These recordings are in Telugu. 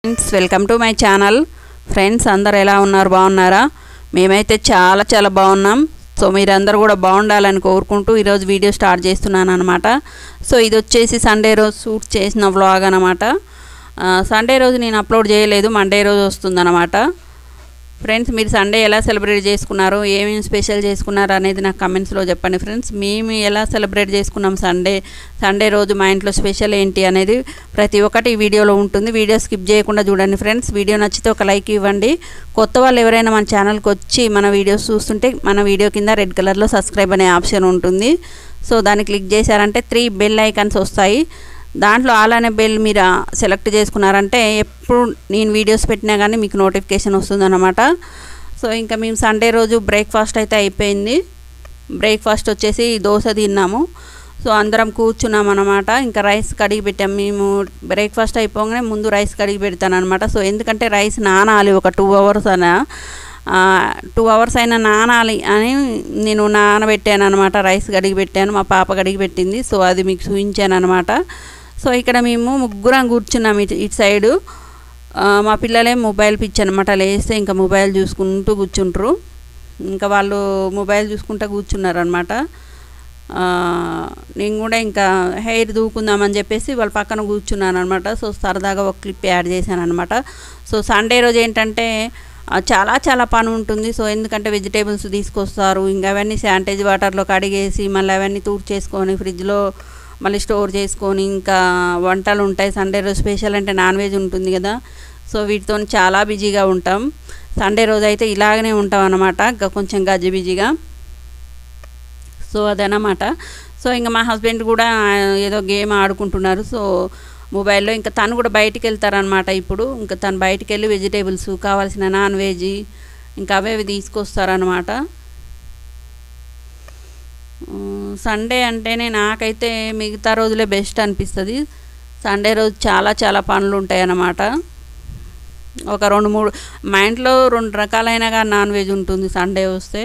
Friends welcome to my channel. Friends అందరు ఎలా ఉన్నారు, బాగున్నారా? మేమైతే చాలా బాగున్నాం. సో మీరందరూ కూడా బాగుండాలని కోరుకుంటూ ఈరోజు వీడియో స్టార్ట్ చేస్తున్నాను అనమాట. సో ఇది వచ్చేసి సండే రోజు షూట్ చేసిన వ్లాగ్ అనమాట. సండే రోజు నేను అప్లోడ్ చేయలేదు, మండే రోజు వస్తుందన్నమాట. ఫ్రెండ్స్ మీరు సండే ఎలా సెలబ్రేట్ చేసుకున్నారు, ఏమేమి స్పెషల్ చేసుకున్నారు అనేది నాకు కమెంట్స్లో చెప్పండి. ఫ్రెండ్స్ మేము ఎలా సెలబ్రేట్ చేసుకున్నాం సండే రోజు మా ఇంట్లో స్పెషల్ ఏంటి అనేది ప్రతి ఒక్కటి ఈ వీడియోలో ఉంటుంది. వీడియో స్కిప్ చేయకుండా చూడండి ఫ్రెండ్స్. వీడియో నచ్చితే ఒక లైక్ ఇవ్వండి. కొత్త వాళ్ళు ఎవరైనా మన ఛానల్కి వచ్చి మన వీడియోస్ చూస్తుంటే మన వీడియో కింద రెడ్ కలర్లో సబ్స్క్రైబ్ అనే ఆప్షన్ ఉంటుంది. సో దాన్ని క్లిక్ చేశారంటే 3 బెల్ ఐకాన్స్ వస్తాయి. దాంట్లో ఆల్ అనే బెల్ మీరు సెలెక్ట్ చేసుకున్నారంటే ఎప్పుడు నేను వీడియోస్ పెట్టినా కానీ మీకు నోటిఫికేషన్ వస్తుందన్నమాట. సో ఇంకా మేము సండే రోజు బ్రేక్ఫాస్ట్ అయితే అయిపోయింది. బ్రేక్ఫాస్ట్ వచ్చేసి దోశ తిన్నాము. సో అందరం కూర్చున్నాం అనమాట. ఇంకా రైస్ కడిగి పెట్టాం. మేము బ్రేక్ఫాస్ట్ అయిపోగానే ముందు రైస్ కడిగి పెడతాను అనమాట. సో ఎందుకంటే రైస్ నానాలి ఒక 2 అవర్స్ 2 అవర్స్ అయినా నానాలి అని నేను నానబెట్టాను అనమాట. రైస్ కడిగి పెట్టాను, మా పాప కడిగి పెట్టింది. సో అది మీకు చూపించాను అనమాట. సో ఇక్కడ మేము ముగ్గురం కూర్చున్నాం ఇటు సైడు. మా పిల్లలే మొబైల్ పిచ్చి అనమాట. లేస్తే ఇంకా మొబైల్ చూసుకుంటూ కూర్చుంటారు. ఇంకా వాళ్ళు మొబైల్ చూసుకుంటూ కూర్చున్నారు అనమాట. నేను కూడా ఇంకా హెయిర్ దూకుందామని చెప్పేసి వాళ్ళ పక్కన కూర్చున్నాను అనమాట. సో సరదాగా ఒక క్లిప్ యాడ్ చేశాను అనమాట. సో సండే రోజు ఏంటంటే చాలా పని ఉంటుంది. సో ఎందుకంటే వెజిటేబుల్స్ తీసుకొస్తారు, ఇంకా అవన్నీ శానిటైజ్ వాటర్లో కడిగేసి మళ్ళీ అవన్నీ చేసుకొని ఫ్రిడ్జ్లో మళ్ళీ స్టోర్ చేసుకొని ఇంకా వంటలు ఉంటాయి. సండే రోజు స్పెషల్ అంటే నాన్ వెజ్ ఉంటుంది కదా. సో వీటితో చాలా బిజీగా ఉంటాం. సండే రోజు అయితే ఇలాగనే ఉంటాం అన్నమాట, కొంచెం బిజీగా. సో అదనమాట. సో ఇంకా మా హస్బెండ్ కూడా ఏదో గేమ్ ఆడుకుంటున్నారు. సో మొబైల్లో ఇంకా తను కూడా బయటికి వెళ్తారనమాట. ఇప్పుడు ఇంకా తను బయటికి వెళ్ళి వెజిటేబుల్స్ కావాల్సిన నాన్ వెజ్ ఇంకా అవి తీసుకొస్తారనమాట. సండే అంటేనే నాకైతే మిగతా రోజులే బెస్ట్ అనిపిస్తుంది. సండే రోజు చాలా పనులు ఉంటాయి అన్నమాట. ఒక 2-3 మా ఇంట్లో 2 రకాలైనగా నాన్ వెజ్ ఉంటుంది సండే వస్తే.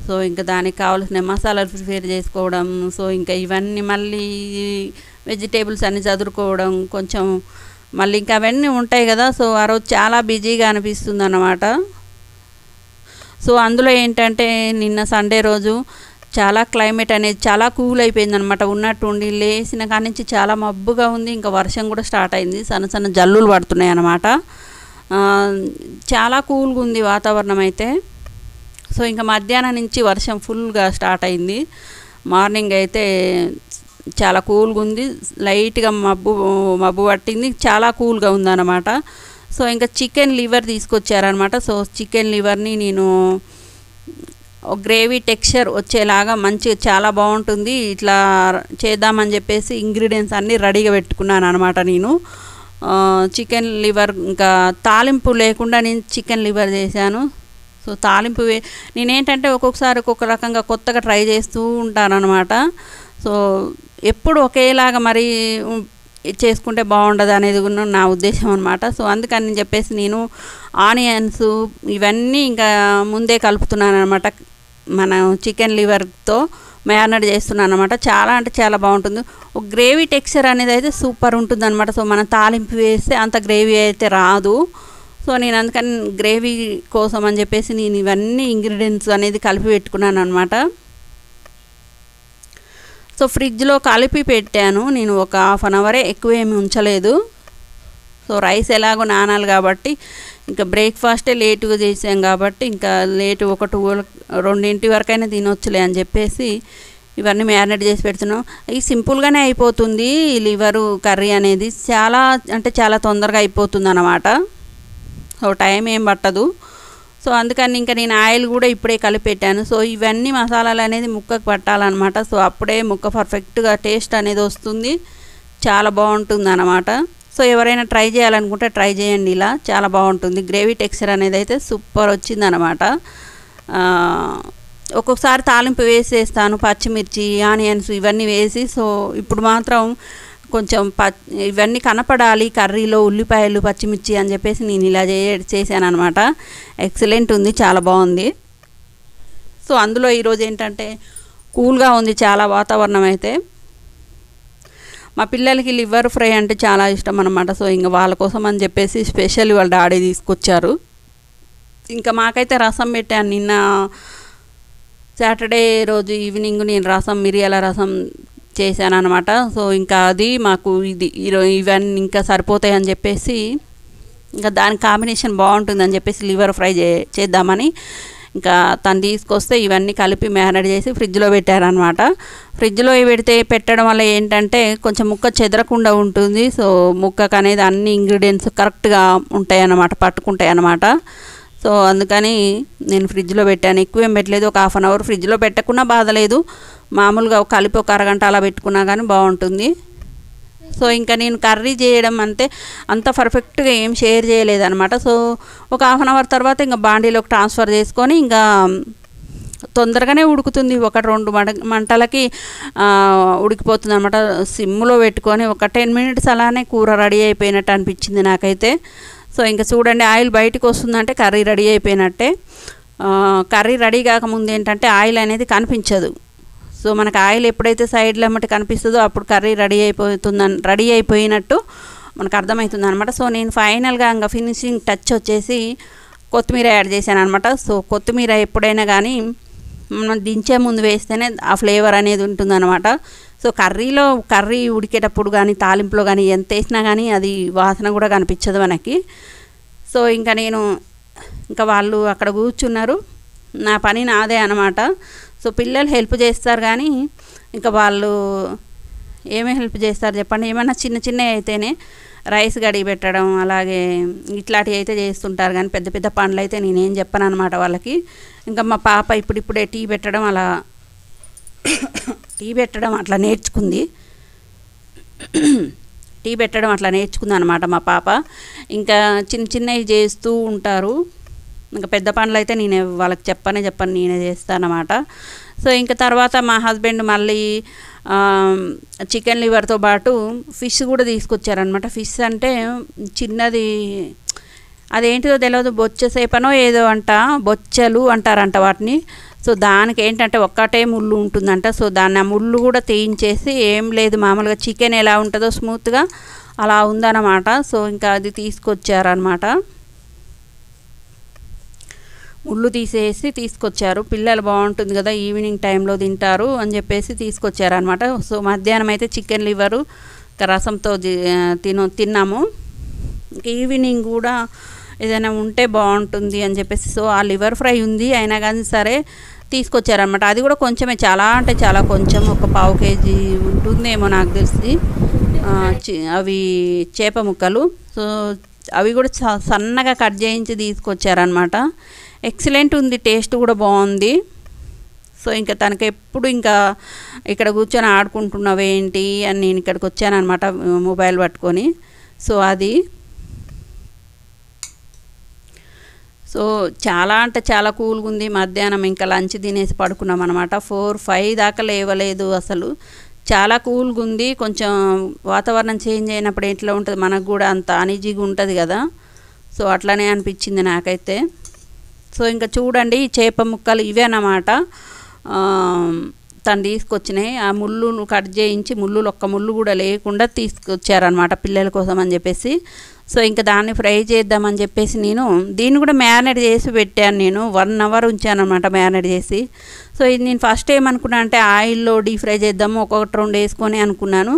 సో ఇంకా దానికి కావాల్సిన మసాలాలు ప్రిపేర్ చేసుకోవడం, సో ఇంకా ఇవన్నీ మళ్ళీ వెజిటేబుల్స్ అన్నీ చదువుకోవడం కొంచెం మళ్ళీ ఇంకా అవన్నీ ఉంటాయి కదా. సో ఆ రోజు చాలా బిజీగా అనిపిస్తుంది అన్నమాట. సో అందులో ఏంటంటే నిన్న సండే రోజు చాలా క్లైమేట్ అనేది చాలా కూల్ అయిపోయింది అనమాట. ఉన్నట్టుండి లేచిన కాడి నుంచి చాలా మబ్బుగా ఉంది. ఇంకా వర్షం కూడా స్టార్ట్ అయింది, సన్న జల్లులు పడుతున్నాయి అన్నమాట. చాలా కూల్గా ఉంది వాతావరణం అయితే. సో ఇంకా మధ్యాహ్నం నుంచి వర్షం ఫుల్గా స్టార్ట్ అయింది. మార్నింగ్ అయితే చాలా కూల్గా ఉంది, లైట్గా మబ్బు పట్టింది, చాలా కూల్గా ఉందన్నమాట. సో ఇంకా చికెన్ లివర్ తీసుకొచ్చారనమాట. సో చికెన్ లివర్ని నేను గ్రేవీ టెక్స్చర్ వచ్చేలాగా మంచిగా చాలా బాగుంటుంది ఇట్లా చేద్దామని చెప్పేసి ఇంగ్రీడియంట్స్ అన్నీ రెడీగా పెట్టుకున్నాను అనమాట. నేను చికెన్ లివర్ ఇంకా తాలింపు లేకుండా నేను చికెన్ లివర్ చేశాను. సో తాలింపు నేనేంటంటే ఒక్కొక్కసారి ఒక్కొక్క రకంగా కొత్తగా ట్రై చేస్తూ ఉంటాను అనమాట. సో ఎప్పుడు ఒకేలాగా మరి చేసుకుంటే బాగుండదు అనేది నా ఉద్దేశం అనమాట. సో అందుకని చెప్పేసి నేను ఆనియన్స్ ఇవన్నీ ఇంకా ముందే కలుపుతున్నాను అనమాట. మన చికెన్ లివర్తో మ్యారినేట్ చేస్తున్నాను అనమాట. చాలా బాగుంటుంది. ఒక గ్రేవీ టెక్స్చర్ అనేది అయితే సూపర్ ఉంటుంది అనమాట. సో మనం తాలింపు వేస్తే అంత గ్రేవీ అయితే రాదు. సో నేను అందుకని గ్రేవీ కోసం అని చెప్పేసి నేను ఇవన్నీ ఇంగ్రీడియంట్స్ అనేది కలిపి పెట్టుకున్నాను అనమాట. సో ఫ్రిడ్జ్లో కలిపి పెట్టాను నేను ఒక 1/2 అవరే, ఎక్కువ ఏమి ఉంచలేదు. సో రైస్ ఎలాగో నానాలి కాబట్టి ఇంకా బ్రేక్ఫాస్టే లేటుగా చేసాం కాబట్టి ఇంకా లేటు ఒక 2 వరకైనా తినొచ్చులే అని చెప్పేసి ఇవన్నీ మ్యారినేట్ చేసి పెడుతున్నాం. ఇది సింపుల్గానే అయిపోతుంది. లివరు కర్రీ అనేది చాలా తొందరగా అయిపోతుంది అన్నమాట. సో టైం ఏం పట్టదు. సో అందుకని ఇంకా నేను ఆయిల్ కూడా ఇప్పుడే కలిపి పెట్టాను. సో ఇవన్నీ మసాలాలు అనేది ముక్కకు పట్టాలన్నమాట. సో అప్పుడే ముక్క పర్ఫెక్ట్గా టేస్ట్ అనేది వస్తుంది, చాలా బాగుంటుంది అన్నమాట. సో ఎవరైనా ట్రై చేయాలనుకుంటే ట్రై చేయండి, ఇలా చాలా బాగుంటుంది. గ్రేవీ టెక్స్చర్ అనేది అయితే సూపర్ వచ్చిందనమాట. ఒక్కొక్కసారి తాలింపు వేసేస్తాను, పచ్చిమిర్చి ఆనియన్స్ ఇవన్నీ వేసి. సో ఇప్పుడు మాత్రం కొంచెం ఇవన్నీ కనపడాలి కర్రీలో, ఉల్లిపాయలు పచ్చిమిర్చి అని చెప్పేసి నేను ఇలా చేశాను అనమాట. ఎక్సలెంట్ ఉంది, చాలా బాగుంది. సో అందులో ఈరోజు ఏంటంటే కూల్గా ఉంది చాలా వాతావరణం అయితే. మా పిల్లలకి లివర్ ఫ్రై అంటే చాలా ఇష్టం అనమాట. సో ఇంకా వాళ్ళ కోసం అని చెప్పేసి స్పెషల్ వాళ్ళ డాడీ తీసుకొచ్చారు. ఇంకా మాకైతే రసం పెట్టాను నిన్న సాటర్డే రోజు ఈవినింగ్ నేను మిరియాల రసం చేశాను అనమాట. సో ఇంకా అది మాకు ఇవన్నీ ఇంకా సరిపోతాయి అని చెప్పేసి ఇంకా దాని కాంబినేషన్ బాగుంటుందని చెప్పేసి లివర్ ఫ్రై చేద్దామని ఇంకా తను తీసుకొస్తే ఇవన్నీ కలిపి మ్యారినేట్ చేసి ఫ్రిడ్జ్లో పెట్టారనమాట. ఫ్రిడ్జ్లో పెట్టడం వల్ల ఏంటంటే కొంచెం ముక్క చెదరకుండా ఉంటుంది. సో ముక్కకు అనేది అన్ని ఇంగ్రీడియంట్స్ కరెక్ట్గా ఉంటాయి అన్నమాట, పట్టుకుంటాయి అన్నమాట. సో అందుకని నేను ఫ్రిడ్జ్లో పెట్టాను. ఎక్కువ ఏం పెట్టలేదు, ఒక 1/2 అవర్ ఫ్రిడ్జ్లో పెట్టకున్నా బాధ లేదు, మామూలుగా కలిపి ఒక అరగంట అలా పెట్టుకున్నా కానీ బాగుంటుంది. సో ఇంకా నేను కర్రీ చేయడం అంటే అంత పర్ఫెక్ట్గా ఏం షేర్ చేయలేదన్నమాట. సో ఒక 1/2 అవర్ తర్వాత ఇంకా బాండీలోకి ట్రాన్స్ఫర్ చేసుకొని ఇంకా తొందరగానే ఉడుకుతుంది, 1-2 మంటలకి ఉడికిపోతుంది అనమాట. సిమ్లో పెట్టుకొని ఒక 10 మినిట్స్ అలానే కూర రెడీ అయిపోయినట్టు అనిపించింది నాకైతే. సో ఇంకా చూడండి, ఆయిల్ బయటకు వస్తుందంటే కర్రీ రెడీ అయిపోయినట్టే. కర్రీ రెడీ కాకముందు ఏంటంటే ఆయిల్ అనేది కనిపించదు. సో మనకు ఆయిల్ ఎప్పుడైతే సైడ్లో అమ్మటి కనిపిస్తుందో అప్పుడు కర్రీ రెడీ అయిపోయినట్టు మనకు అర్థమవుతుంది అనమాట. సో నేను ఫైనల్గా ఇంకా ఫినిషింగ్ టచ్ వచ్చేసి కొత్తిమీర యాడ్ చేశాను అనమాట. సో కొత్తిమీర ఎప్పుడైనా కానీ మనం దించే ముందు వేస్తేనే ఆ ఫ్లేవర్ అనేది ఉంటుందన్నమాట. సో కర్రీ ఉడికేటప్పుడు కానీ తాలింపులో కానీ ఎంత వేసినా కానీ అది వాసన కూడా కనిపించదు మనకి. సో ఇంకా వాళ్ళు అక్కడ కూర్చున్నారు, నా పని నాదే అనమాట. సో పిల్లలు హెల్ప్ చేస్తారు కానీ ఇంకా వాళ్ళు ఏమేమి హెల్ప్ చేస్తారు చెప్పండి, ఏమన్నా చిన్న చిన్నవి అయితేనే రైస్ గడిగి పెట్టడం అలాగే ఇట్లాంటివి అయితే చేస్తుంటారు కానీ పెద్ద పెద్ద పనులు అయితే నేనేం చెప్పను అనమాట వాళ్ళకి. ఇంకా మా పాప ఇప్పుడిప్పుడే టీ పెట్టడం అట్లా నేర్చుకుంది. టీ పెట్టడం అట్లా నేర్చుకుంది అనమాట మా పాప. ఇంకా చిన్న చిన్నవి చేస్తూ ఉంటారు, ఇంకా పెద్ద పనులు అయితే వాళ్ళకి చెప్పనే నేనే చేస్తానన్నమాట. సో ఇంకా తర్వాత మా హస్బెండ్ మళ్ళీ చికెన్ లివర్తో పాటు ఫిష్ కూడా తీసుకొచ్చారనమాట. ఫిష్ అంటే చిన్నది, అదేంటిదో తెలియదు, బొచ్చసేపనో ఏదో బొచ్చలు అంటారంట వాటిని. సో దానికి ఏంటంటే ఒక్కటే ముళ్ళు ఉంటుందంట. సో దాన్ని ఆ ముళ్ళు కూడా తీయించేసి ఏం లేదు, మామూలుగా చికెన్ ఎలా ఉంటుందో స్మూత్గా అలా ఉందన్నమాట. సో ఇంకా అది తీసుకొచ్చారనమాట, ముళ్ళు తీసేసి తీసుకొచ్చారు. పిల్లలు బాగుంటుంది కదా ఈవినింగ్ టైంలో తింటారు అని చెప్పేసి తీసుకొచ్చారనమాట. సో మధ్యాహ్నం అయితే చికెన్ లివరు రసంతో తిన్నాము. ఈవినింగ్ కూడా ఏదైనా ఉంటే బాగుంటుంది అని చెప్పేసి సో ఆ లివర్ ఫ్రై ఉంది, అయినా కానీ సరే తీసుకొచ్చారనమాట. అది కూడా కొంచెమే, చాలా అంటే చాలా కొంచెం, ఒక 1/2 కేజీ ఉంటుందేమో నాకు తెలిసి అవి చేప ముక్కలు. సో అవి కూడా సన్నగా కట్ చేయించి తీసుకొచ్చారనమాట. ఎక్సలెంట్ ఉంది, టేస్ట్ కూడా బాగుంది. సో ఇంకా తనకి ఎప్పుడు ఇంకా ఇక్కడ కూర్చొని ఆడుకుంటున్నావేంటి అని నేను ఇక్కడికి వచ్చానమాట మొబైల్ పట్టుకొని. సో అది చాలా అంటే చాలా కూల్గా ఉంది. మధ్యాహ్నం ఇంకా లంచ్ తినేసి పడుకున్నాం అనమాట. 4-5 దాకా లేవలేదు అసలు, చాలా కూల్గా ఉంది. కొంచెం వాతావరణం చేంజ్ అయినప్పుడు ఎట్లా ఉంటుంది మనకు కూడా అంత అనీజీగా ఉంటుంది కదా. సో అట్లానే అనిపించింది నాకైతే. సో ఇంకా చూడండి, చేప ముక్కలు ఇవే అన్నమాట తను తీసుకొచ్చినాయి. ఆ ముళ్ళు కట్ చేయించి ఒక్క ముళ్ళు కూడా లేకుండా తీసుకొచ్చారనమాట పిల్లల కోసం అని చెప్పేసి. సో ఇంకా దాన్ని ఫ్రై చేద్దామని చెప్పేసి నేను దీన్ని కూడా మ్యారినేట్ చేసి పెట్టాను. నేను 1 అవర్ ఉంచాను అనమాట మ్యారినేట్ చేసి. సో ఇది నేను ఫస్ట్ ఏమనుకున్నాను అంటే ఆయిల్లో డీప్ ఫ్రై చేద్దాము, 1-2 వేసుకొని అనుకున్నాను.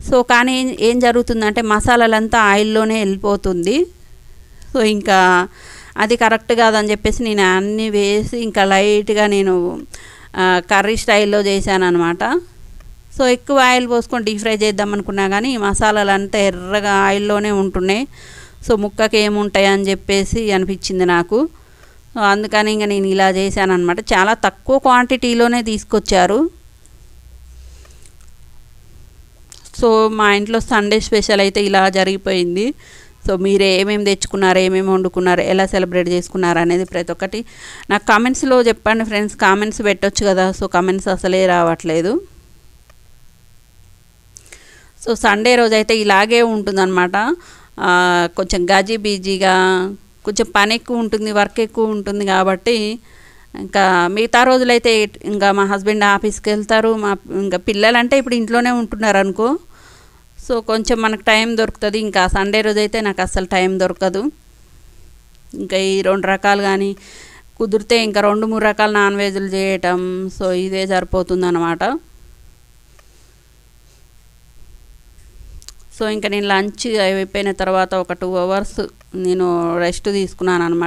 సో కానీ ఏం జరుగుతుందంటే మసాలాలంతా ఆయిల్లోనే వెళ్ళిపోతుంది. సో ఇంకా అది కరెక్ట్ కాదని చెప్పేసి నేను అన్నీ వేసి ఇంకా లైట్గా నేను కర్రీ స్టైల్లో చేశాను అనమాట. సో ఎక్కువ ఆయిల్ పోసుకొని డీప్ ఫ్రై చేద్దాం అనుకున్నా కానీ మసాలాలు అంతా ఎర్రగా ఆయిల్లోనే ఉంటున్నాయి. సో ముక్కకి ఏముంటాయి అని చెప్పేసి అనిపించింది నాకు. సో అందుకని ఇంకా నేను ఇలా చేశాను అనమాట. చాలా తక్కువ క్వాంటిటీలోనే తీసుకొచ్చారు. సో మా ఇంట్లో సండే స్పెషల్ అయితే ఇలా జరిగిపోయింది. సో మీరు ఏమేమి తెచ్చుకున్నారు, ఏమేమి వండుకున్నారు, ఎలా సెలబ్రేట్ చేసుకున్నారు అనేది ప్రతి ఒక్కటి నాకు కామెంట్స్లో చెప్పండి ఫ్రెండ్స్. కామెంట్స్ పెట్టొచ్చు కదా, సో కామెంట్స్ అసలే రావట్లేదు. సో సండే రోజు అయితే ఇలాగే ఉంటుందన్నమాట. కొంచెం గజిబిజిగా, కొంచెం పని ఎక్కువ ఉంటుంది, వర్క్ ఎక్కువ ఉంటుంది కాబట్టి ఇంకా మిగతా రోజులైతే ఇంకా మా హస్బెండ్ ఆఫీస్కి వెళ్తారు. ఇంకా పిల్లలంటే ఇప్పుడు ఇంట్లోనే ఉంటున్నారు అనుకో. సో కొంచెం మనకు టైం దొరుకుతుంది. ఇంకా సండే రోజు అయితే నాకు అస్సలు టైం దొరకదు. ఇంకా ఈ 2 రకాలు కానీ కుదిరితే ఇంకా 2-3 రకాల నాన్ వెజ్లు చేయటం, సో ఇదే సరిపోతుంది అన్నమాట. సో ఇంకా నేను లంచ్ అయిపోయిన తర్వాత ఒక 2 అవర్స్ నేను రెస్ట్ తీసుకున్నాను అన్నమాట.